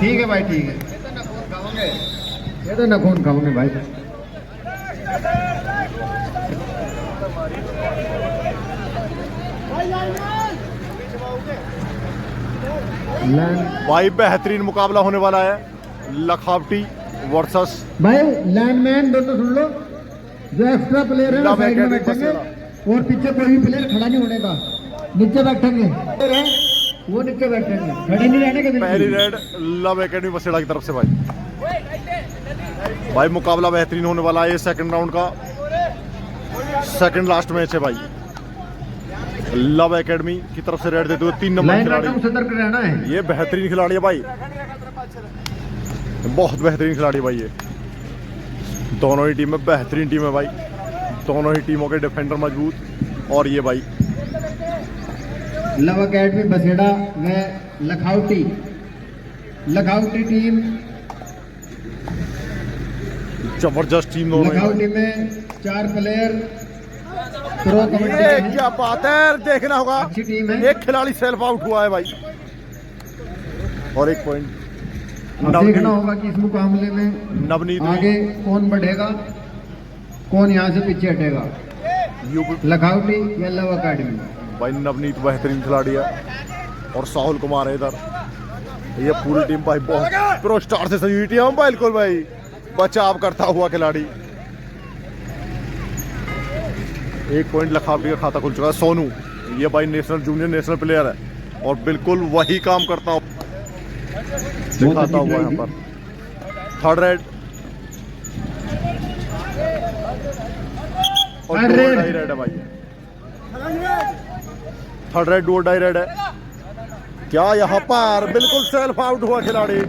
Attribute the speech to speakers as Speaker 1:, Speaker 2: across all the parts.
Speaker 1: ठीक है भाई, ठीक है। ये तो नखून खाओगे भाई।
Speaker 2: भाई बेहतरीन मुकाबला होने वाला है, लखावटी वर्सेस
Speaker 1: भाई लैंडमैन। दोनों सुन लो, जो एक्स्ट्रा प्लेयर है ना साइड में बैठेंगे और पीछे कोई भी प्लेयर खड़ा नहीं होने का, नीचे बैठेंगे, वो नीचे बैठेंगे, खड़े नहीं रहने के।
Speaker 2: पहली रेड लव एकेडमी बसेड़ा की तरफ से भाई। भाई मुकाबला बेहतरीन होने वाला है, ये सेकंड राउंड का सेकंड लास्ट मैच है भाई। लव एकेडमी की तरफ से रेड देते हुए 3 नंबर खिलाड़ी,
Speaker 1: सतर्क रहना है।
Speaker 2: ये बेहतरीन खिलाड़ी है भाई, बहुत बेहतरीन खिलाड़ी भाई। ये दोनों ही टीम में बेहतरीन टीम है भाई, दोनों ही टीमों के डिफेंडर मजबूत। और ये भाई
Speaker 1: लव एकेडमी बसेड़ा व लखावटी टीम,
Speaker 2: जबरदस्त टीम दोनों।
Speaker 1: लखावटी में 4 प्लेयर प्रो कबड्डी।
Speaker 2: क्या बात है, देखना होगा।
Speaker 1: अच्छी टीम है।
Speaker 2: एक खिलाड़ी सेल्फ आउट हुआ है भाई, और 1 पॉइंट।
Speaker 1: देखना होगा कि इस मुकाबले में
Speaker 2: नवनीत
Speaker 1: आगे कौन बढ़ेगा, कौन यहाँ से पीछे हटेगा, लखावटी या लव एकेडमी।
Speaker 2: भाई नवनीत बेहतरीन खिलाड़ी है, और साहुल कुमार है इधर। ये पूरी टीम भाई बहुत प्रो स्टार से सजी हुई टीम है बिल्कुल भाई, बचाव करता हुआ खिलाड़ी। 1 पॉइंट लखावटी का खाता खुल चुका है। सोनू, ये भाई नेशनल जूनियर नेशनल प्लेयर है, और बिल्कुल वही काम करता दिखाता हुआ यहाँ पर। थर्ड रेड और डू और डाई रेड है भाई। थर्ड रेड डू और डाई रेड है। क्या यहाँ पर बिल्कुल सेल्फ आउट हुआ खिलाड़ी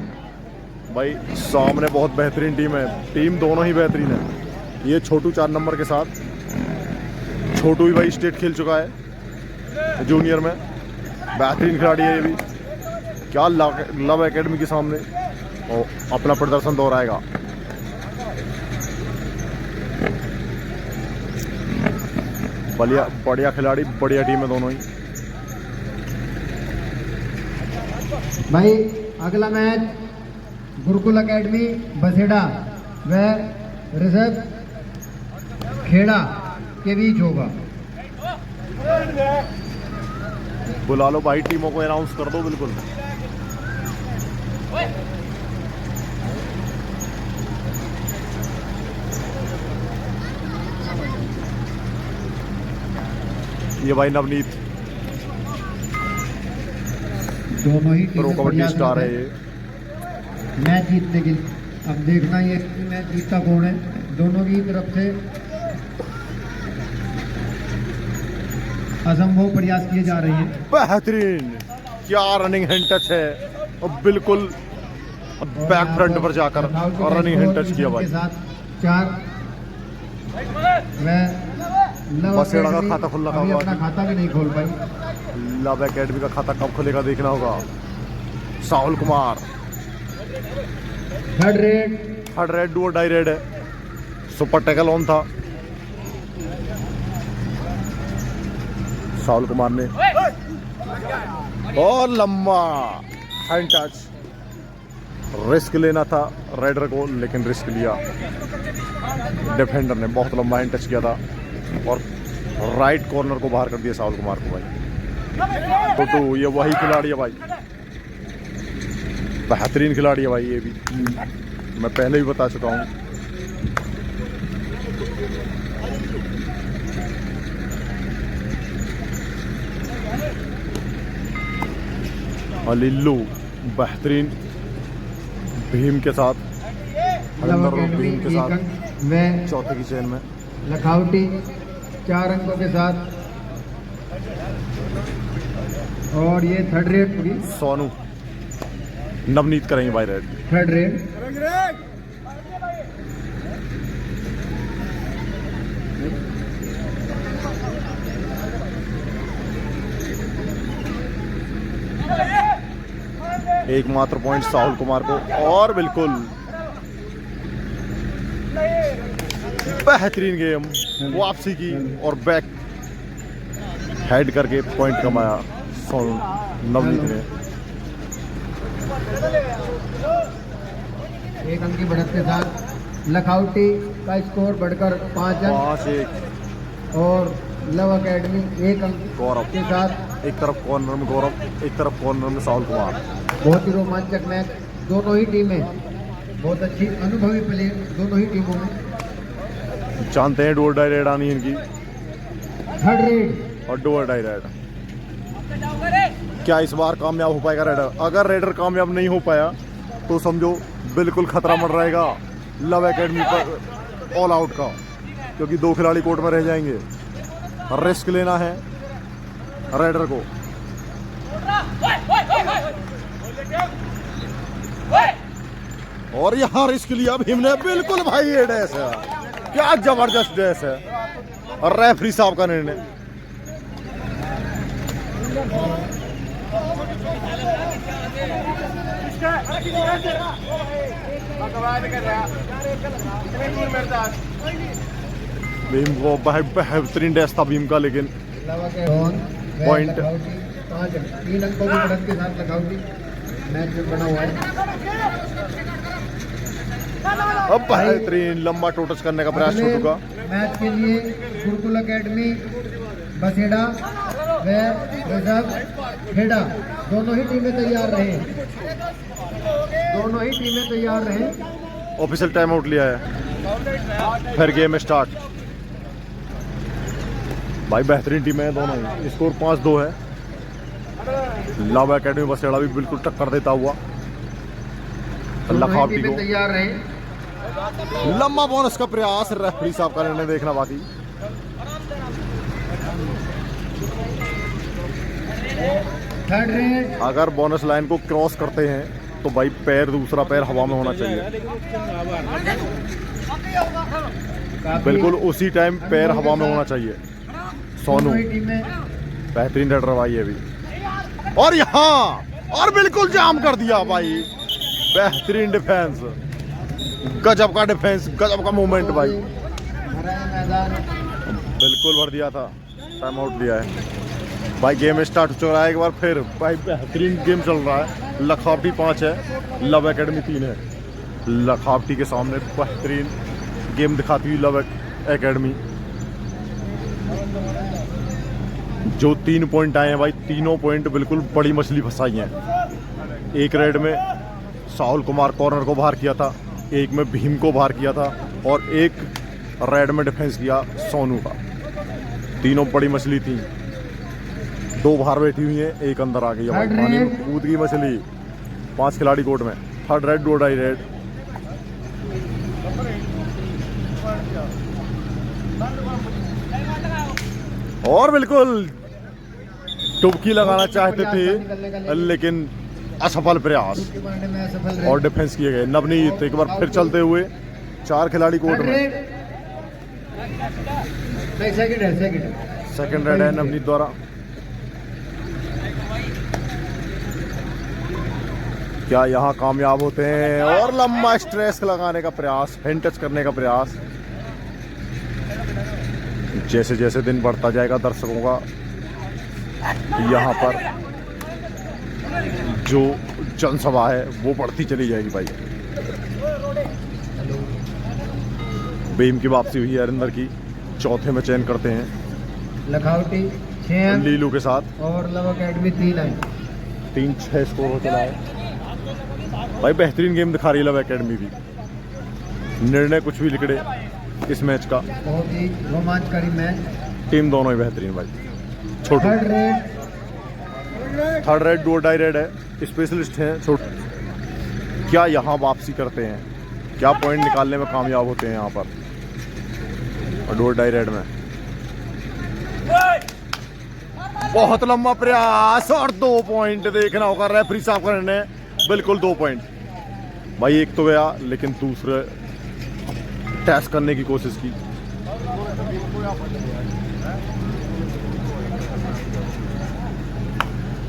Speaker 2: भाई। सामने बहुत बेहतरीन टीम है, टीम दोनों ही बेहतरीन है। ये छोटू 4 नंबर के साथ, छोटू ही भाई स्टेट खेल चुका है जूनियर में, बेहतरीन खिलाड़ी है ये भी। क्या लव एकेडमी के सामने और अपना प्रदर्शन दोहराएगा। बढ़िया खिलाड़ी, बढ़िया टीम है दोनों ही
Speaker 1: भाई। अगला मैच गुरुकुल एकेडमी बसेड़ा व ऋषभ खेड़ा के बीच होगा।
Speaker 2: बुला लो भाई, टीमों को अनाउंस कर दो बिल्कुल। ये भाई नवनीत
Speaker 1: दोनों ही
Speaker 2: प्रो कबड्डी स्टार है ये।
Speaker 1: मैच जीतने के, अब देखना ये मैच जीतता कौन है। दोनों की तरफ से असंभव प्रयास किए जा रहे हैं।
Speaker 2: बेहतरीन, क्या रनिंग हैंड टच है, और बिल्कुल बैक फ्रंट पर जाकर और रनिंग हैंड टच किया भाई।
Speaker 1: 4
Speaker 2: बसेड़ा का खाता खुल रहा होगा,
Speaker 1: अपना खाता भी नहीं खोल पाई।
Speaker 2: लव एकेडमी का खाता कब खुलेगा देखना होगा। साहुल कुमार
Speaker 1: थर्ड रेड
Speaker 2: डू और डाई रेड है। सुपर टैकल ऑन था साहुल कुमार ने, और लंबा हैंड टच। रिस्क लेना था रेडर को, लेकिन रिस्क लिया डिफेंडर ने, बहुत लंबा हैंड टच किया था और राइट कॉर्नर को बाहर कर दिया साहुल कुमार को भाई। तो ये वही खिलाड़ी है भाई, बेहतरीन खिलाड़ी है भाई ये भी, मैं पहले भी बता चुका हूँ। लिल्लू बेहतरीन भीम के साथ, भीम के साथ चौथे की चेन में।
Speaker 1: लखावटी 4 अंकों के साथ, और ये थर्ड रेड पूरी।
Speaker 2: सोनू नवनीत करेंगे भाई रेड।
Speaker 1: थर्ड रेड
Speaker 2: एकमात्र पॉइंट साहुल कुमार को, और बिल्कुल बेहतरीन गेम वापसी की और बैक हेड करके पॉइंट कमाया नवनीत ने।
Speaker 1: एक अंक की बढ़त के साथ लखौटी का स्कोर बढ़कर 5 अंक
Speaker 2: 5-1।
Speaker 1: और लव एकेडमी 1 अंक
Speaker 2: गौरव
Speaker 1: के साथ।
Speaker 2: एक तरफ कॉर्नर में गौरव, एक तरफ कॉर्नर में साहुल कुमार।
Speaker 1: बहुत ही रोमांचक मैच, दोनों ही टीमें बहुत अच्छी अनुभवी प्लेयर दोनों ही टीमों में।
Speaker 2: जानते हैं डू और डाई रेड आनी है इनकी,
Speaker 1: थर्ड रेड
Speaker 2: और डू और डाई रेड। क्या इस बार कामयाब हो पाएगा रेडर? अगर रेडर कामयाब नहीं हो पाया तो समझो बिल्कुल खतरा मंड रहेगा लव एकेडमी पर ऑल आउट का, क्योंकि 2 खिलाड़ी कोर्ट में रह जाएंगे। रिस्क लेना है रेडर को। और यहाँ रिस्क लिया भीम ने, बिल्कुल भाई ये डैश है, क्या जबरदस्त डैश है। और रेफरी साहब का निर्णय। भीम को बेहतरीन डैश था भीम का, लेकिन पॉइंट
Speaker 1: 3 अंकों की बढ़त के साथ लखौटी मैच में बना हुआ है।
Speaker 2: अब बेहतरीन लंबा टोटस करने का प्रयास छोटू का।
Speaker 1: मैच के लिए गुरुकुल एकेडमी बसेड़ा व रिजर्व खेड़ा दोनों ही टीमें तैयार रहे। दोनों ही टीमें तैयार रहे।
Speaker 2: ऑफिशियल टाइम आउट लिया है, फिर गेम स्टार्ट। भाई बेहतरीन टीम है दोनों ही। स्कोर 5-2 है। लव एकेडमी बसेड़ा भी बिल्कुल टक्कर देता हुआ। लखौटी को
Speaker 1: तैयार रहे।
Speaker 2: लंबा बोनस का प्रयास, रेफरी साहब का निर्णय देखना बाकी।
Speaker 1: Third red.
Speaker 2: अगर बोनस लाइन को क्रॉस करते हैं तो भाई पैर, दूसरा पैर हवा में होना चाहिए। बिल्कुल उसी टाइम पैर हवा में होना चाहिए। सोनू बेहतरीन रेडर भाई ये भी। और यहाँ और बिल्कुल जाम कर दिया भाई। बेहतरीन डिफेंस, गजब का डिफेंस, गजब का मूवमेंट भाई। बिल्कुल भर दिया था। टाइम आउट लिया है भाई। गेम स्टार्ट हो चुका है एक बार फिर भाई। बेहतरीन गेम चल रहा है। लखौटी 5 है, लव एकेडमी 3 है। लखौटी के सामने बेहतरीन गेम दिखाती हुई लव एकेडमी। जो 3 पॉइंट आए हैं भाई, तीनों पॉइंट बिल्कुल बड़ी मछली फंसाई हैं। एक रेड में साहुल कुमार कॉर्नर को बाहर किया था, एक में भीम को बाहर किया था, और एक रेड में डिफेंस किया सोनू का। तीनों बड़ी मछली थी। 2 बाहर बैठी हुई हैं, एक अंदर आ गई है भाई। पानी में कूद गई मछली। 5 खिलाड़ी कोर्ट में। Third raid, 2 die raid. और बिल्कुल टुबकी लगाना चाहते थे लेकिन असफल प्रयास, और डिफेंस किए गए। नवनीत एक बार फिर चलते हुए। 4 खिलाड़ी कोर्ट में। सेकंड रेड है नवनीत द्वारा। क्या यहाँ कामयाब होते हैं? और लंबा स्ट्रेस लगाने का प्रयास, हैंड टच करने का प्रयास। जैसे जैसे दिन बढ़ता जाएगा दर्शकों का यहाँ पर जो जनसभा है वो बढ़ती चली जाएगी भाई। भीम की वापसी हुई है अरिंदर की। चौथे में चयन करते हैं
Speaker 1: लखौटी 6
Speaker 2: लीलू के साथ,
Speaker 1: और लव एकेडमी 3 है।
Speaker 2: 3-6 स्कोर हो चला है भाई। बेहतरीन गेम दिखा रही है लव एकेडमी भी। निर्णय कुछ भी लिखड़े इस मैच का।
Speaker 1: बहुत ही रोमांचकारी मैच।
Speaker 2: टीम दोनों ही बेहतरीन भाई। छोटू थर्ड रेड, 2 डाई रेड है। स्पेशलिस्ट हैं छोटू। क्या यहाँ वापसी करते हैं? क्या पॉइंट निकालने में कामयाब होते हैं यहाँ पर? और 2 डाई रेड में बहुत लंबा प्रयास और 2 पॉइंट देखना होगा। रेफरी साहब का निर्णय बिल्कुल 2 पॉइंट भाई। एक तो गया लेकिन दूसरे टेस्ट करने की कोशिश की।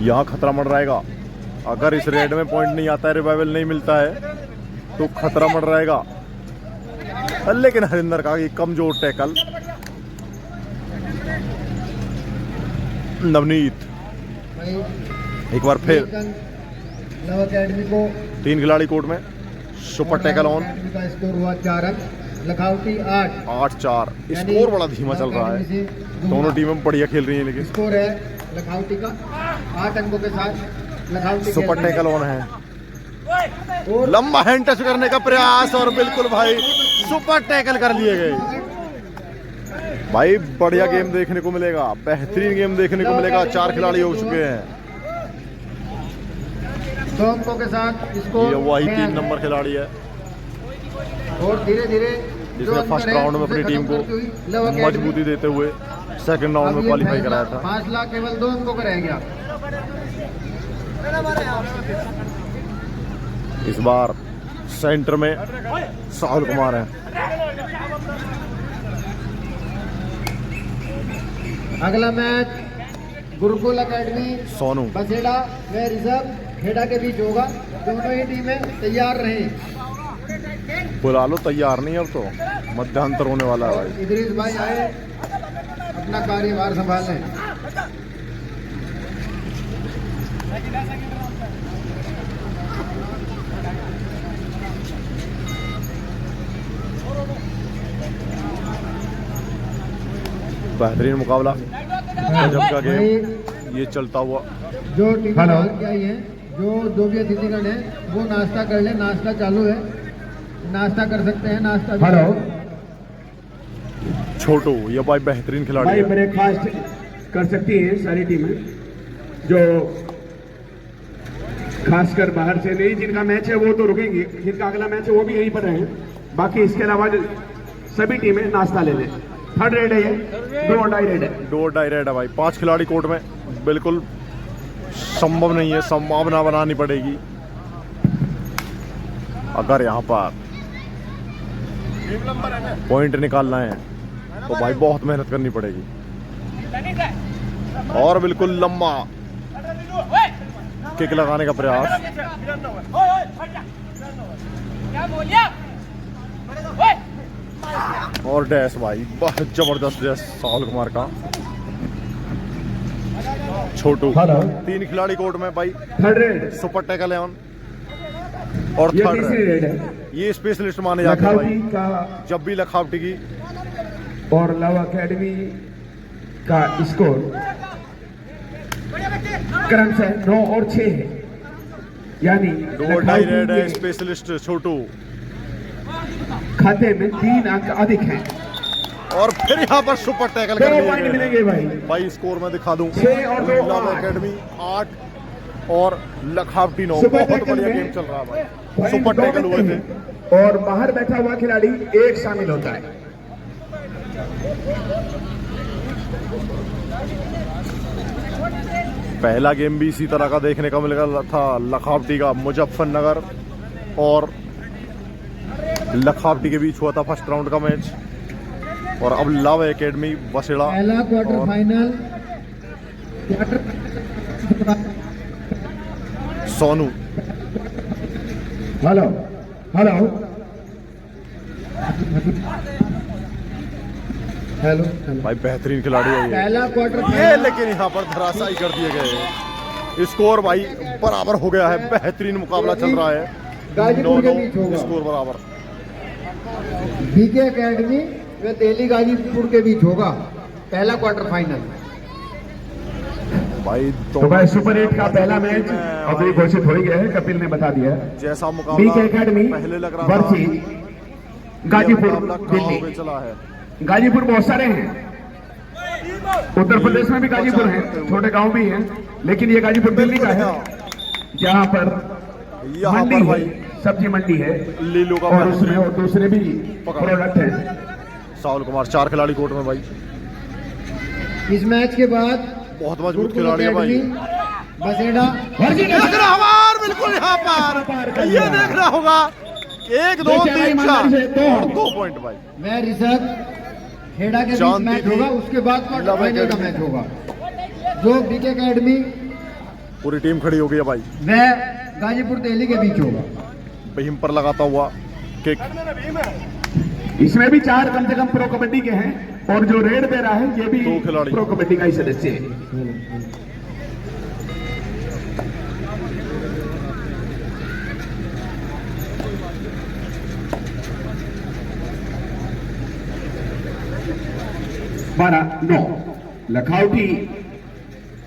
Speaker 2: यहाँ खतरा बढ़ रहेगा। अगर इस रेड में पॉइंट नहीं आता है, रिवाइवल नहीं मिलता है, तो खतरा बढ़ रहेगा। लेकिन हरिंदर का ये कमजोर टैकल। नवनीत एक बार फिर
Speaker 1: लव अकेडमी को
Speaker 2: 3 खिलाड़ी कोर्ट में। Super tackle on.
Speaker 1: अकेडमी का स्कोर हुआ 4 अंक, लखावटी 8।
Speaker 2: 8-4। स्कोर बड़ा धीमा चल रहा है, दोनों टीमें बढ़िया खेल रही हैं, लेकिन
Speaker 1: स्कोर है लखावटी का 8 अंकों के साथ। लखावटी
Speaker 2: सुपर टैकल ऑन है।
Speaker 1: और
Speaker 2: लंबा हैंड टच करने का प्रयास और बिल्कुल भाई सुपर टैकल कर लिए गए। भाई बढ़िया गेम देखने को मिलेगा, बेहतरीन गेम देखने को मिलेगा। 4 खिलाड़ी हो चुके हैं।
Speaker 1: 2 अंकों के साथ स्कोर।
Speaker 2: ये वही 3 नंबर खिलाड़ी है
Speaker 1: और धीरे धीरे
Speaker 2: जिसने फर्स्ट राउंड में अपनी टीम को मजबूती देते हुए सेकंड राउंड में क्वालिफाई कराया था।
Speaker 1: फैसला केवल 2 अंकों का रह गया।
Speaker 2: इस बार सेंटर में साहुल कुमार है।
Speaker 1: अगला मैच गुरुकुल अकेडमी
Speaker 2: सोनू
Speaker 1: बसेड़ा व रिजर्व खेड़ा के बीच होगा। दोनों ही टीमें तैयार रहें।
Speaker 2: बुला लो, तैयार नहीं अब तो मध्यांतर होने वाला है भाई।
Speaker 1: इदरीस भाई आए अपना कार्यभार संभालें।
Speaker 2: बेहतरीन मुकाबला गजब का गेम ये चलता हुआ।
Speaker 1: जो टीमें बाहर की आई हैं, जो भी अतिथिगण है वो नाश्ता कर ले। नाश्ता चालू है, नाश्ता कर सकते हैं। नाश्ता
Speaker 3: हेलो
Speaker 2: छोटू, ये भाई बेहतरीन खिलाड़ी
Speaker 3: भाई,
Speaker 2: है।
Speaker 3: ब्रेकफास्ट कर सकती हैं सारी टीमें, जो खासकर बाहर से नहीं। जिनका मैच है वो तो रुकेंगे, जिनका अगला मैच है वो भी यहीं पर रहें। बाकी इसके अलावा सभी टीमें नाश्ता ले लें। 3rd रेड है, ये 2 और डाई रेड है।
Speaker 2: 2 और डाई रेड है भाई। 5 खिलाड़ी कोर्ट में, बिल्कुल संभव नहीं है, संभावना बनानी पड़ेगी। अगर यहाँ पर पॉइंट निकालना है तो भाई बहुत मेहनत करनी पड़ेगी। और बिल्कुल लंबा किक लगाने का प्रयास और डैश भाई, बहुत जबरदस्त डैश साहुल कुमार का। छोटू 3 खिलाड़ी कोर्ट में भाई।
Speaker 3: 3rd रेड,
Speaker 2: सुपर टैकल है ऑन और
Speaker 3: ये
Speaker 2: 3rd
Speaker 3: तीसरी
Speaker 2: रेड।
Speaker 3: रेड है।
Speaker 2: ये स्पेशलिस्ट माने जाते हैं
Speaker 3: लखावटी
Speaker 2: भाई।
Speaker 3: का
Speaker 2: जब भी लखावटी की
Speaker 3: और लव अकेडमी का स्कोर क्रमशः 9 और 6 है, यानी
Speaker 2: 2 और डाई रेड है।
Speaker 3: लखावटी के
Speaker 2: स्पेशलिस्ट छोटू
Speaker 3: खाते में 3 अंक अधिक हैं।
Speaker 2: और फिर यहाँ पर सुपर टैकल कर
Speaker 3: 2
Speaker 2: लिए
Speaker 3: पॉइंट
Speaker 2: गए
Speaker 3: मिलेंगे भाई।
Speaker 2: भाई। स्कोर में दिखा दूं,
Speaker 3: 6 और 2
Speaker 2: लव
Speaker 3: 8।
Speaker 2: अकेडमी 8 और लखावटी 9।
Speaker 3: सुपर
Speaker 2: बहुत
Speaker 3: टैकल
Speaker 2: बढ़िया
Speaker 3: में
Speaker 2: गेम चल रहा है भाई।
Speaker 3: पॉइंट
Speaker 2: सुपर
Speaker 3: 2
Speaker 2: टैकल हुए
Speaker 3: मिलते
Speaker 2: थे।
Speaker 3: हैं और बाहर बैठा हुआ खिलाड़ी 1 शामिल होता है।
Speaker 2: पहला गेम भी इसी तरह का देखने का मिलेगा था। लखावटी का मुजफ्फरनगर और लखावटी के बीच हुआ था फर्स्ट राउंड का मैच। और अब लव एकेडमी बसेड़ा
Speaker 1: पहला क्वार्टर
Speaker 2: और
Speaker 1: final
Speaker 2: Sonu.
Speaker 3: Hello hello
Speaker 1: hello
Speaker 2: भाई बेहतरीन खिलाड़ी है
Speaker 1: पहला क्वार्टर
Speaker 2: ये
Speaker 1: फाइनल
Speaker 2: लेकिन यहाँ पर धराशायी कर दिए गए। स्कोर भाई बराबर हो गया है। बेहतरीन मुकाबला चल रहा है।
Speaker 1: गाजीपुर के बीच
Speaker 2: 9-9
Speaker 1: होगा।
Speaker 2: स्कोर बराबर।
Speaker 1: बीके अकेडमी व दिल्ली गाजीपुर के बीच होगा पहला क्वार्टर फाइनल।
Speaker 2: भाई
Speaker 3: तो भाई सुपर 8 का पहला मैच अभी घोषित हो ही गया है, कपिल ने बता दिया है।
Speaker 2: जैसा
Speaker 3: बीके
Speaker 2: मुकाबला
Speaker 3: अकेडमी
Speaker 2: पहले लग रहा था,
Speaker 3: वर्सी
Speaker 2: ये
Speaker 3: गाजीपुर
Speaker 2: मुकाबला कहाँ
Speaker 3: दिल्ली।
Speaker 2: पे चला है।
Speaker 3: गाजीपुर बहुत सारे हैं, उत्तर प्रदेश में भी गाजीपुर हैं, छोटे गांव भी हैं, लेकिन ये गाजीपुर दिल्ली का है, जहां पर
Speaker 2: यहाँ
Speaker 3: मंडी
Speaker 2: पर
Speaker 3: है,
Speaker 2: भाई
Speaker 3: सब्जी मंडी है
Speaker 2: लीलू का
Speaker 3: और उसमें और दूसरे भी
Speaker 2: पकड़।
Speaker 3: प्रोडक्ट हैं।
Speaker 2: साहुल कुमार 4 खिलाड़ी कोर्ट में भाई।
Speaker 1: इस मैच के बाद
Speaker 2: बहुत मजबूत खिलाड़ी है भाई।
Speaker 1: बसेड़ा
Speaker 2: देख रहा होगा और बिल्कुल यहाँ पर ये देख रहा होगा 1 2 3 4 और 2 पॉइंट भाई।
Speaker 1: व रिजर्व खेड़ा के बीच
Speaker 2: जानती
Speaker 1: मैच
Speaker 2: थी
Speaker 1: होगा, उसके बाद क्वार्टर
Speaker 2: लव
Speaker 1: फाइनल का
Speaker 2: अकेडमी।
Speaker 1: मैच होगा जो बीके अकेडमी
Speaker 2: पूरी टीम खड़ी हो गई है भाई।
Speaker 1: व गाजीपुर दिल्ली के बीच होगा।
Speaker 2: बहिम पर लगाता हुआ किक।
Speaker 3: इसमें भी 4 कम से कम प्रो कबड्डी के हैं और जो रेड दे रहा है ये भी
Speaker 2: 2 खिलाड़ी।
Speaker 3: प्रो कबड्डी का ही सदस्य है। 12-9। लखौटी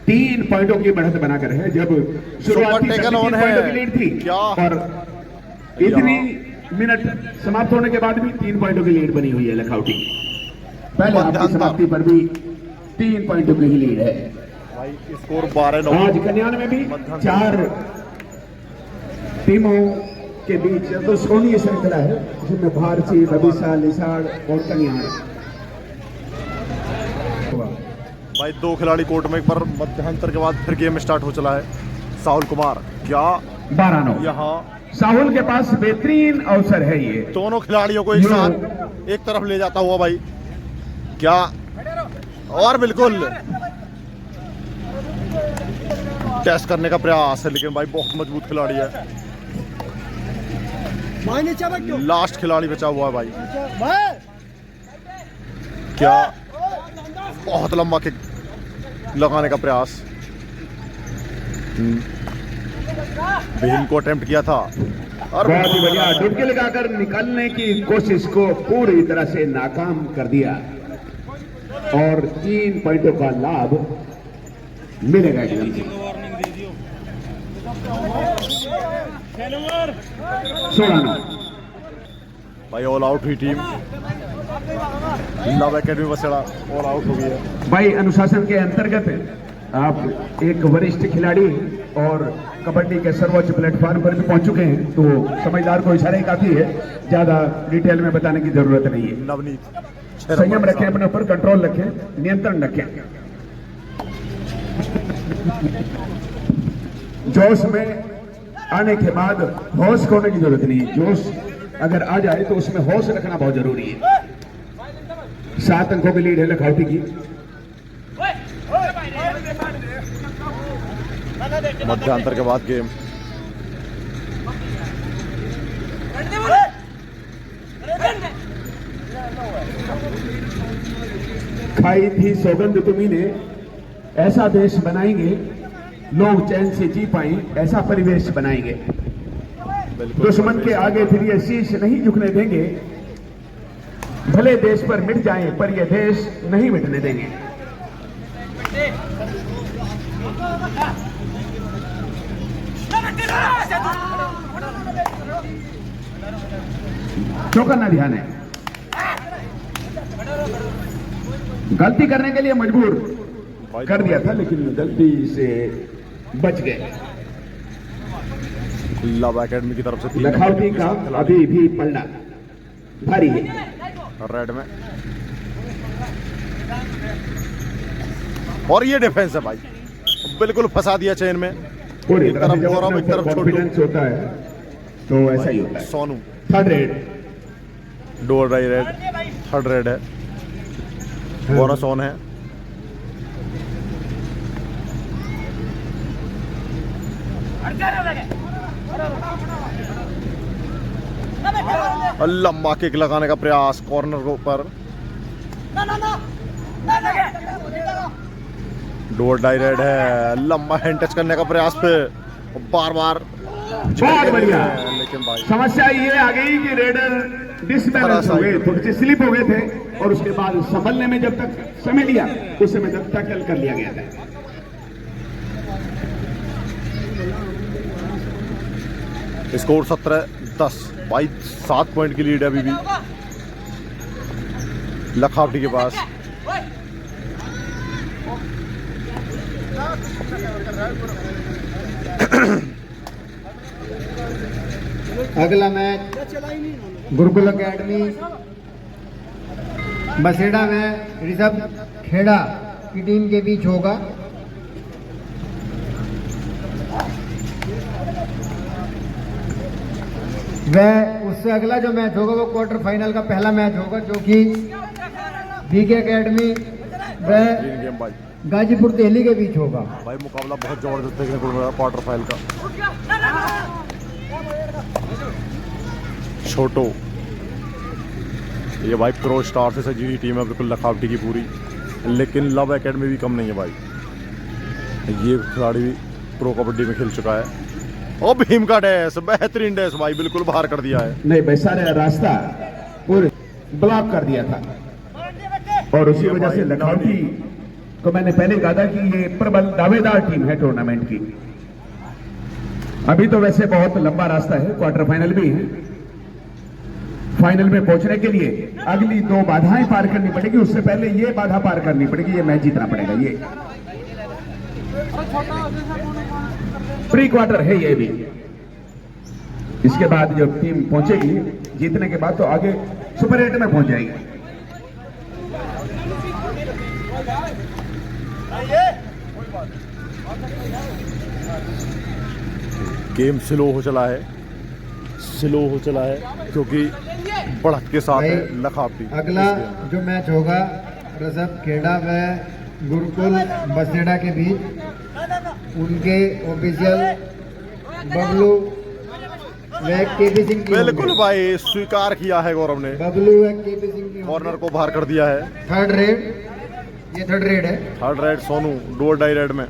Speaker 3: 3 पॉइंटों की बढ़त बनाकर है, जब शुरुआती
Speaker 2: टेकन
Speaker 3: 3
Speaker 2: ऑन है।
Speaker 3: पॉइंटों की लीड थी
Speaker 2: क्या?
Speaker 3: और इतनी मिनट समाप्त होने के बाद भी 3 पॉइंटों की लीड बनी हुई है लखौटी की। पहले हाफ की समाप्ति पर भी 3 पॉइंटों की लीड है।
Speaker 2: भाई स्कोर 12-9।
Speaker 3: आज कन्यान में भी 4 टीमों के बीच चतुष्कोणीय श्रृंखला है, जिसमें भारती, बबीसा, लिसाड़ और कन्यान।
Speaker 2: भाई 2 खिलाड़ी कोर्ट में, एक बार मध्यांतर के बाद फिर गेम स्टार्ट हो चला है। साहुल कुमार क्या
Speaker 3: 12-9।
Speaker 2: यहाँ
Speaker 3: साहुल के पास बेहतरीन अवसर है ये।
Speaker 2: दोनों खिलाड़ियों को एक साथ एक तरफ ले जाता हुआ भाई, क्या और बिल्कुल टेस्ट करने का प्रयास है, लेकिन भाई बहुत मजबूत खिलाड़ी है। लास्ट खिलाड़ी बचा हुआ है भाई, क्या बहुत लंबा किक लगाने का प्रयास। भीम को अटेम्प्ट किया था और
Speaker 3: बहुत ही बढ़िया डुबकी लगाकर निकालने की कोशिश को पूरी तरह से नाकाम कर दिया और 3 पॉइंटों का लाभ मिलेगा एकदम से। 16-9।
Speaker 2: भाई ऑल आउट हुई team. Love academy Baseda all out हो गई है।
Speaker 3: भाई अनुशासन के अंतर्गत आप एक वरिष्ठ खिलाड़ी और कबड्डी के सर्वोच्च प्लेटफॉर्म पर भी पहुंच चुके हैं, तो समझदार को इशारा ही काफी है, ज्यादा डिटेल में बताने की जरूरत नहीं है।
Speaker 2: नवनीत
Speaker 3: संयम रखें, अपने ऊपर कंट्रोल रखें, नियंत्रण रखें। जोश में आने के बाद होश खोने की जरूरत नहीं है। जोश अगर आ जाए तो उसमें होश रखना बहुत जरूरी है। 7 अंकों की लीड है लखौटी की।
Speaker 2: मध्यांतर के बाद गेम।
Speaker 3: खाई थी सौगंध तुम्ही ने, ऐसा देश बनाएंगे लोग चैन से जी पाए, ऐसा परिवेश बनाएंगे। दुश्मन के आगे फिर ये शीश नहीं झुकने देंगे, भले देश पर मिट जाएं पर ये देश नहीं मिटने देंगे। चौकन्ना ध्यान है, गलती करने के लिए मजबूर कर दिया था, लेकिन गलती से बच गए।
Speaker 2: लव एकेडमी की तरफ से
Speaker 3: लखौटी का अभी भी पलड़ा भारी है।
Speaker 2: रेड में और ये डिफेंस है भाई, बिल्कुल फंसा दिया चेन में।
Speaker 3: पूरी
Speaker 2: एक तरफ गौरव, एक तरफ छोटू।
Speaker 3: कॉन्फिडेंस होता है तो ऐसा ही होता है।
Speaker 2: Sonu
Speaker 3: 3rd red.
Speaker 2: डोर राई रेड, 3rd रेड है। बोनस ऑन है। लंबा किक लगाने का प्रयास कॉर्नर के ऊपर। डोर डाई रेड है, लंबा हैंड टच करने का प्रयास पे बार बार
Speaker 3: बहुत बढ़िया।
Speaker 2: लेकिन भाई
Speaker 3: समस्या ये आ गई कि रेडर डिसबैलेंस हो गए, थोड़े से स्लिप हो गए थे और उसके बाद संभलने में जब तक समय लिया उस समय तक टैकल कर लिया गया था।
Speaker 2: स्कोर 17-10। भाई 7 पॉइंट की लीड है अभी भी लखौटी के पास।
Speaker 1: अगला मैच गुरुकुल अकेडमी बसेड़ा में ऋषभ खेड़ा की टीम के बीच होगा। वह उससे अगला जो मैच होगा वो क्वार्टर फाइनल का पहला मैच होगा, जो कि बीके अकेडमी व
Speaker 2: गेम भाई
Speaker 1: गाजीपुर दिल्ली के बीच होगा।
Speaker 2: भाई मुकाबला बहुत जबरदस्त देखने को मिल रहा है क्वार्टर फाइनल का। छोटो ये भाई प्रो स्टार से सजी हुई टीम है बिल्कुल लखौटी की पूरी, लेकिन लव एकेडमी भी कम नहीं है भाई। ये खिलाड़ी भी प्रो कबड्डी में खेल चुका है। और भीम का डैश, बेहतरीन डैश भाई, बिल्कुल बाहर कर दिया है।
Speaker 3: नहीं भाई, सारा रास्ता पूरे ब्लॉक कर दिया था। और उसी वजह से लखनऊ को मैंने पहले कहा था कि ये प्रबल दावेदार टीम है टूर्नामेंट की। अभी तो वैसे बहुत लंबा रास्ता है, क्वार्टर फाइनल भी है। फाइनल में पहुंचने के लिए अगली 2 बाधाएं पार करनी पड़ेगी, उससे पहले ये बाधा पार करनी पड़ेगी, ये मैच जीतना पड़ेगा। ये प्री क्वार्टर है ये भी। इसके बाद जब टीम पहुंचेगी जीतने के बाद तो आगे सुपर 8 में पहुंच जाएगी।
Speaker 2: गेम स्लो हो चला है, स्लो हो चला है क्योंकि बढ़त के साथ है लखावटी।
Speaker 1: अगला जो मैच होगा रजब खेड़ा व गुरुकुल बसेड़ा के बीच, उनके ऑफिशियल बबलू व केपी सिंह की
Speaker 2: बिल्कुल भाई स्वीकार किया है गौरव ने,
Speaker 1: बबलू व केपी सिंह की
Speaker 2: कॉर्नर को बाहर कर दिया है।
Speaker 1: थर्ड रेड, ये थर्ड रेड है।
Speaker 2: थर्ड रेड सोनू, डू और डाई रेड में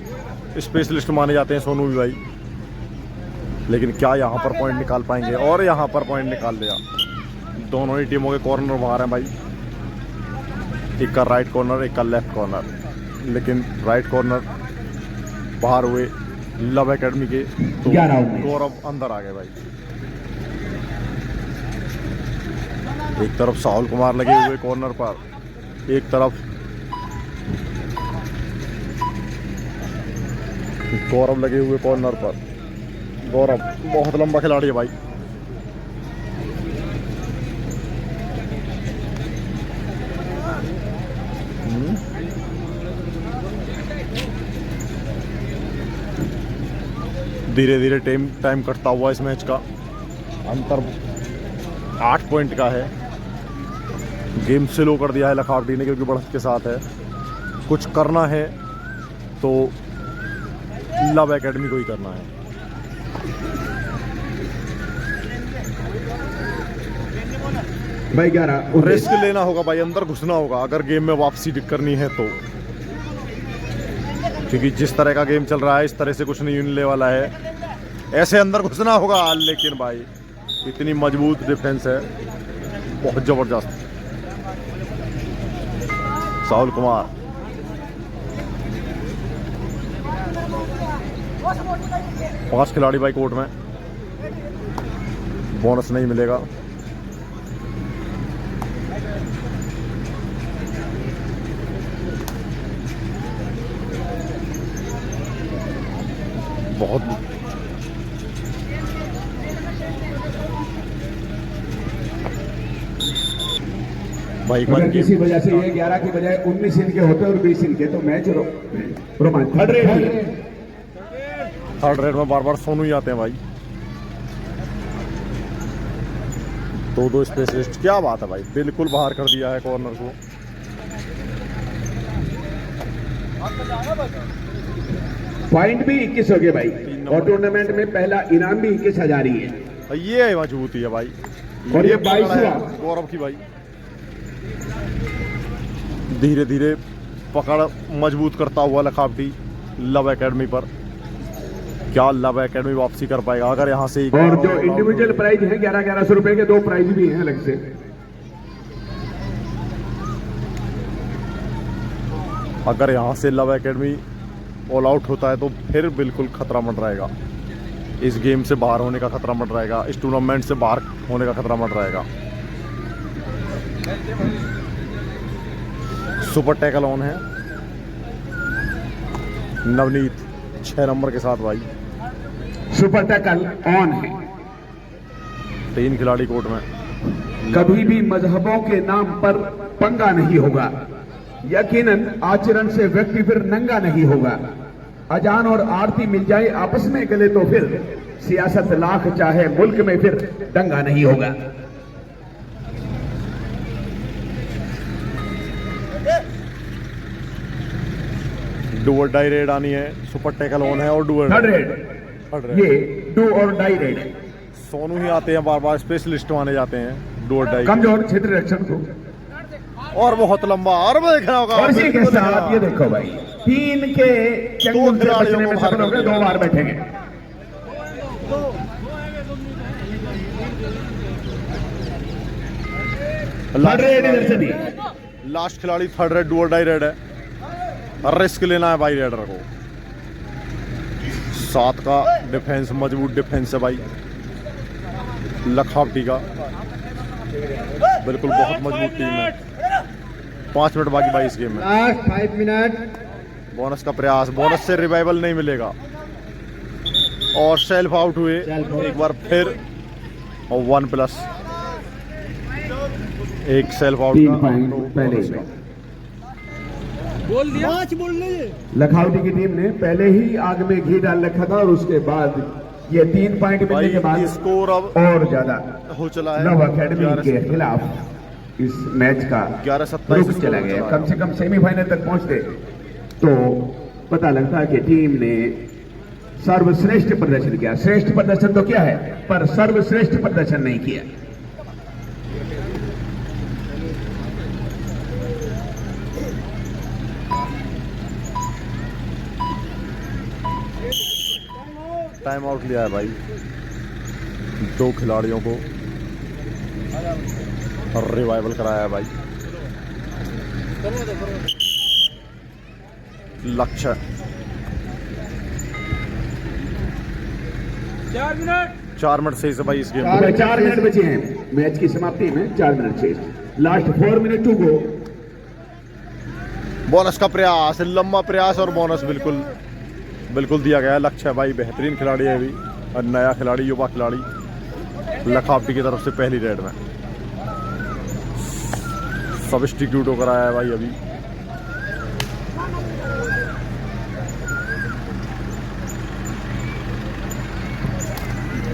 Speaker 2: स्पेशलिस्ट माने जाते हैं सोनू भी भाई। लेकिन क्या यहाँ पर पॉइंट निकाल पाएंगे? और यहाँ पर पॉइंट निकाल दिया। दोनों ही टीमों के कॉर्नर बाहर हैं भाई, एक का राइट कॉर्नर एक का लेफ्ट कॉर्नर। लेकिन राइट कॉर्नर बाहर हुए लव एकेडमी के, तो गौरव अंदर आ गए भाई। एक तरफ साहुल कुमार लगे हुए कॉर्नर पर, एक तरफ गौरव लगे हुए कॉर्नर पर। गौरव बहुत लंबा खिलाड़ी है भाई। धीरे धीरे टाइम कटता हुआ इस मैच का। अंतर 8 पॉइंट का है। गेम स्लो कर दिया है लखावटी ने क्योंकि बढ़त के साथ है। कुछ करना है तो लव एकेडमी को ही करना है।
Speaker 3: भाई 11
Speaker 2: रिस्क लेना होगा भाई, अंदर घुसना होगा अगर गेम में वापसी करनी है तो, क्योंकि जिस तरह का गेम चल रहा है इस तरह से कुछ नहीं मिलने वाला है। ऐसे अंदर घुसना होगा। लेकिन भाई इतनी मजबूत डिफेंस है, बहुत जबरदस्त। साहुल कुमार, 5 खिलाड़ी भाई कोर्ट में, बोनस नहीं मिलेगा। बहुत भाई
Speaker 3: अगर किसी वजह से ये 11 की बजाय 19 इनके होते और 20 इनके तो मैच रोमांच।
Speaker 2: थर्ड रेड में बार बार सोनू ही आते हैं भाई। 2-2 स्पेशलिस्ट, क्या बात है भाई, बिल्कुल बाहर कर दिया है कॉर्नर को।
Speaker 3: पॉइंट भी 21 हो गए भाई, और टूर्नामेंट में पहला इनाम भी 21,000 ही है।
Speaker 2: ये मजबूती है भाई,
Speaker 3: और ये 22वां
Speaker 2: गौरव की भाई। धीरे धीरे पकड़ मजबूत करता हुआ लखावटी लव एकेडमी पर। क्या लव एकेडमी वापसी कर पाएगा अगर यहाँ से?
Speaker 3: और जो इंडिविजुअल प्राइज है 1100 रुपए के 2 प्राइज भी हैं अलग से।
Speaker 2: अगर यहाँ से लव एकेडमी ऑल आउट होता है तो फिर बिल्कुल खतरा मंडराएगा। इस गेम से बाहर होने का खतरा मंडराएगा, इस टूर्नामेंट से बाहर होने का खतरा मंडराएगा। सुपर टैकल ऑन है नवनीत 6 नंबर के साथ भाई।
Speaker 3: सुपर टैकल ऑन है।
Speaker 2: 3 खिलाड़ी कोर्ट में।
Speaker 3: कभी भी मजहबों के नाम पर पंगा नहीं होगा। यकीनन आचरण से व्यक्ति फिर नंगा नहीं होगा। अजान और आरती मिल जाए आपस में गले तो फिर सियासत लाख चाहे मुल्क में फिर दंगा नहीं होगा।
Speaker 2: डू और डाई रेड आनी है। सुपर टैकल ऑन है और डू और
Speaker 3: थर्ड रेड। ये डू और डाई रेड।
Speaker 2: सोनू ही आते हैं बार बार, स्पेशलिस्ट माने जाते हैं डू और डाई।
Speaker 3: कमजोर क्षेत्र रक्षण को
Speaker 2: और बहुत लंबा और देखना होगा।
Speaker 3: और इसी के साथ ये देखो भाई 3 के चंगुल से बचने में सफल हो गए, 2 बार बैठेंगे। थर्ड रेड इधर से दी।
Speaker 2: लास्ट खिलाड़ी थर्ड रेड, डू और डाई रेड है, रिस्क लेना है भाई रेडर को। 7 का डिफेंस, मजबूत डिफेंस है भाई लखावटी का, बिल्कुल बहुत मजबूत टीम है। 5 मिनट बाकी भाई इस गेम में,
Speaker 1: लास्ट 5 मिनट।
Speaker 2: बोनस का प्रयास, बोनस से रिवाइवल नहीं मिलेगा और सेल्फ आउट हुए एक बार फिर और 1+ एक सेल्फ आउट
Speaker 3: 3
Speaker 2: का
Speaker 3: पॉइंट पहले ही
Speaker 4: बोल दिया, बोल लीजिए।
Speaker 3: लखावटी की टीम ने पहले ही आग में घी डाल रखा था और उसके बाद ये 3 पॉइंट मिलने के
Speaker 2: भाई
Speaker 3: बाद
Speaker 2: स्कोर अब
Speaker 3: और ज्यादा
Speaker 2: हो चला है
Speaker 3: लव अकेडमी के खिलाफ इस मैच का
Speaker 2: 11-27
Speaker 3: रुख चला गया। कम से कम सेमीफाइनल तक पहुंचते तो पता लगता है कि टीम ने सर्वश्रेष्ठ प्रदर्शन किया। श्रेष्ठ प्रदर्शन तो क्या है, पर सर्वश्रेष्ठ प्रदर्शन नहीं किया।
Speaker 2: टाइम आउट लिया है भाई 2 खिलाड़ियों को और रिवाइवल कराया है भाई। लक्ष्य 4 मिनट से भाई इस गेम में
Speaker 3: 4 मिनट बचे हैं मैच की समाप्ति में, 4 मिनट से last 4 minute to go.
Speaker 2: Bonus का प्रयास, लंबा प्रयास और बोनस बिल्कुल बिल्कुल दिया गया है। लक्ष्य भाई बेहतरीन खिलाड़ी है अभी और नया खिलाड़ी, युवा खिलाड़ी लखावटी की तरफ से पहली रेड में सब्स्टिट्यूट होकर आया है भाई अभी।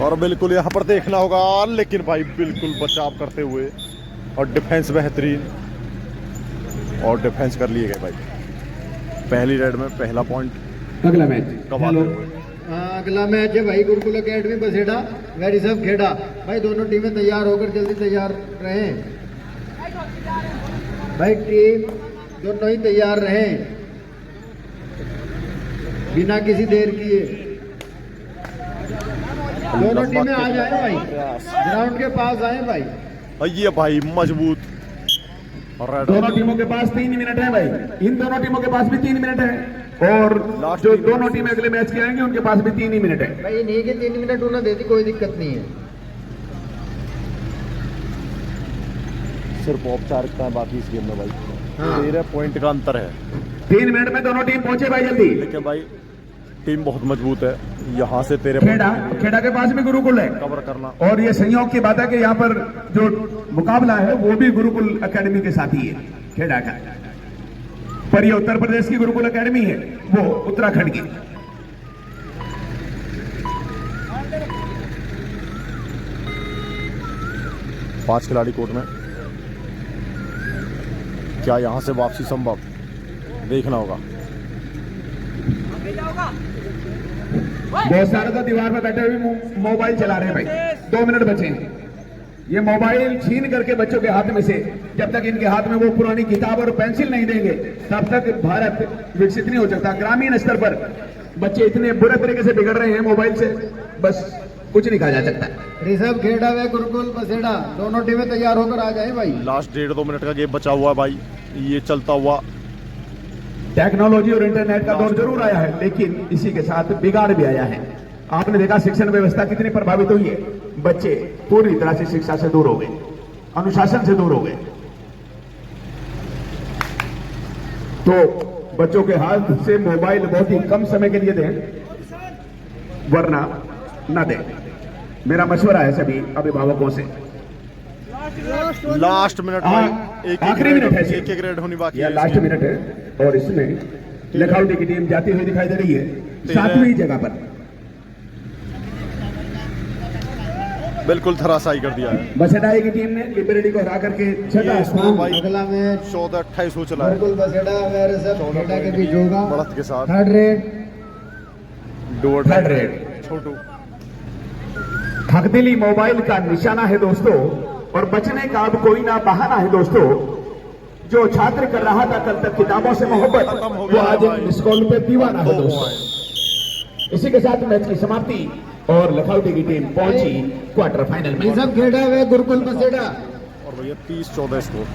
Speaker 2: और बिल्कुल यहाँ पर देखना होगा, लेकिन भाई बिल्कुल बचाव करते हुए और डिफेंस बेहतरीन और डिफेंस कर लिए गए भाई। पहली रेड में पहला पॉइंट
Speaker 3: अगला मैच
Speaker 2: कमाल।
Speaker 1: अगला मैच है भाई गुरुकुल एकेडमी बसेड़ा वेरी सब खेड़ा। भाई दोनों टीमें तैयार होकर जल्दी तैयार रहें भाई, टीम दोनों ही तैयार रहें बिना किसी देर किए। दोनों टीमें आ जाए भाई, ग्राउंड के पास आए भाई।
Speaker 2: और ये भाई मजबूत और रेड
Speaker 3: दोनों टीमों के पास 3 मिनट है भाई, इन दोनों टीमों के पास भी 3 मिनट है और
Speaker 2: लास्ट
Speaker 3: जो
Speaker 2: 3 मिनट
Speaker 3: दोनों टीमें अगले मैच के आएंगे उनके पास भी 3 ही मिनट है।
Speaker 1: भाई नहीं के 3 मिनट उन्हें देती कोई दिक्कत नहीं है,
Speaker 2: सिर्फ औपचारिकता है बाकी इस गेम में भाई।
Speaker 1: हाँ।
Speaker 2: 13 पॉइंट का अंतर है,
Speaker 3: 3 मिनट में दोनों टीम पहुंचे भाई जल्दी।
Speaker 2: लेकिन भाई टीम बहुत मजबूत है। यहाँ से 13
Speaker 3: खेड़ा के पास भी गुरुकुल है
Speaker 2: कवर करना
Speaker 3: और ये संयोग की बात है कि यहाँ पर जो मुकाबला है वो भी गुरुकुल एकेडमी के साथ ही है खेड़ा का, पर ये उत्तर प्रदेश की गुरुकुल एकेडमी है, वो उत्तराखंड की।
Speaker 2: पांच खिलाड़ी कोर्ट में, क्या यहाँ से वापसी संभव, देखना होगा।
Speaker 3: बहुत सारे तो दीवार पर बैठे हुए मोबाइल चला रहे हैं भाई। 2 मिनट बचे हैं, ये मोबाइल छीन करके बच्चों के हाथ में से जब तक इनके हाथ में वो पुरानी किताब और पेंसिल नहीं देंगे तब तक भारत विकसित नहीं हो सकता। ग्रामीण स्तर पर बच्चे इतने बुरे तरीके से बिगड़ रहे हैं मोबाइल से, बस कुछ नहीं कहा जा सकता।
Speaker 1: ऋषभ खेड़ा व गुरुकुल बसेड़ा दोनों टीमें तैयार होकर आ जाए भाई।
Speaker 2: लास्ट 1.5-2 मिनट का गेम बचा हुआ है भाई, ये चलता हुआ।
Speaker 3: टेक्नोलॉजी और इंटरनेट का दौर जरूर आया है, लेकिन इसी के साथ बिगाड़ भी आया है। आपने देखा शिक्षण व्यवस्था कितनी प्रभावित हुई है, बच्चे पूरी तरह से शिक्षा से दूर हो गए, अनुशासन से दूर हो गए। तो बच्चों के हाथ से मोबाइल बहुत ही कम समय के लिए दें, वरना न दें। मेरा मशवरा है सभी अभिभावकों से।
Speaker 2: लास्ट मिनट भाई,
Speaker 3: आखिरी मिनट है,
Speaker 2: एक रेड होनी बाकी
Speaker 3: यह
Speaker 2: है।
Speaker 3: लास्ट मिनट है और इसमें लखावटी की टीम जाती हुई दिखाई दे रही है 7वीं जगह पर।
Speaker 2: बिल्कुल धराशायी कर दिया है
Speaker 3: बसेडाई की टीम ने लिबर्टी को हरा करके छठा स्थान।
Speaker 2: भाई
Speaker 1: अगला मैच
Speaker 2: 14-28 हो चला है
Speaker 1: गुरुकुल बसेड़ा व ऋषभ खेड़ा के बीच होगा।
Speaker 2: बढ़त के साथ
Speaker 1: थर्ड रेड
Speaker 3: थर्ड रेड
Speaker 2: छोटू
Speaker 3: ठगदिली मोबाइल का निशाना है दोस्तों, और बचने का अब कोई ना बहाना है दोस्तों। जो छात्र कर रहा था कल तक किताबों से मोहब्बत,
Speaker 2: खत्म हो
Speaker 3: वो
Speaker 2: गया
Speaker 3: आज
Speaker 2: भाई।
Speaker 3: स्कूल पे दीवाना है दोस्तों। इसी के साथ मैच की समाप्ति और लखावटी की टीम पहुंची क्वार्टर फाइनल में।
Speaker 1: ऋषभ खेड़ा व गुरुकुल बसेड़ा।
Speaker 2: और भैया 30-14 स्कोर।